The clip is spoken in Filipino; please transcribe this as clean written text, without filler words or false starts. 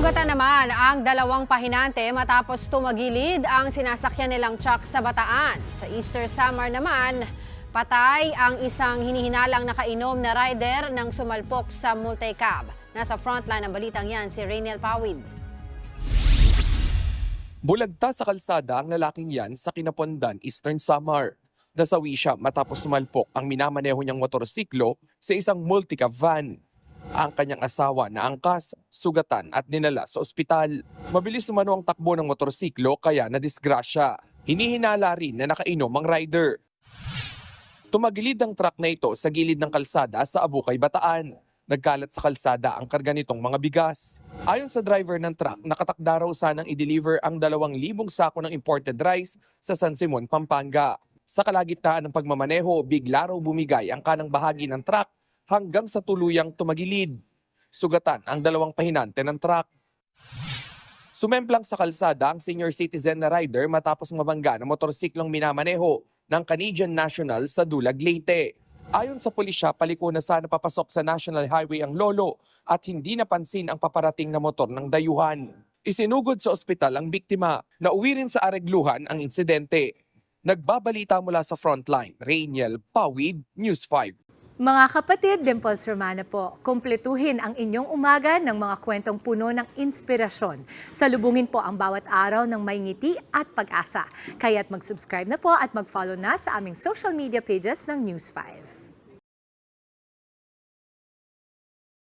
Nasugatan naman ang dalawang pahinante matapos tumagilid ang sinasakyan nilang truck sa Bataan. Sa Easter Samar naman, patay ang isang hinihinalang nakainom na rider nang sumalpok sa multicab. Nasa frontline ng balitang yan si Rainiel Pawid. Bulagta sa kalsada ang lalaking yan sa Kinapondan, Eastern Samar. Nasawi siya matapos sumalpok ang minamaneho niyang motorsiklo sa isang multicab van. Ang kanyang asawa na angkas, sugatan at dinala sa ospital. Mabilis umano ang takbo ng motorsiklo kaya nadisgrasya. Hinihinala rin na nakainom ang rider. Tumagilid ang truck na ito sa gilid ng kalsada sa Abukay, Bataan. Nagkalat sa kalsada ang karga nitong mga bigas. Ayon sa driver ng truck, nakatakda raw sanang i-deliver ang 2,000 sako ng imported rice sa San Simon, Pampanga. Sa kalagitnaan ng pagmamaneho, bigla raw bumigay ang kanang bahagi ng truck hanggang sa tuluyang tumagilid. Sugatan ang dalawang pahinante ng truck. Sumemplang sa kalsada ang senior citizen na rider matapos mabangga ng motorsiklong minamaneho ng Canadian National sa Dulag, Leyte. Ayon sa pulisya, paliko na sana papasok sa National Highway ang lolo at hindi napansin ang paparating na motor ng dayuhan. Isinugod sa ospital ang biktima na uwi rin sa aregluhan ang insidente. Nagbabalita mula sa frontline, Rainiel Pawid, News 5. Mga kapatid, Dimples Romana po, kumpletuhin ang inyong umaga ng mga kwentong puno ng inspirasyon. Salubungin po ang bawat araw ng may ngiti at pag-asa. Kaya't mag-subscribe na po at mag-follow na sa aming social media pages ng News 5.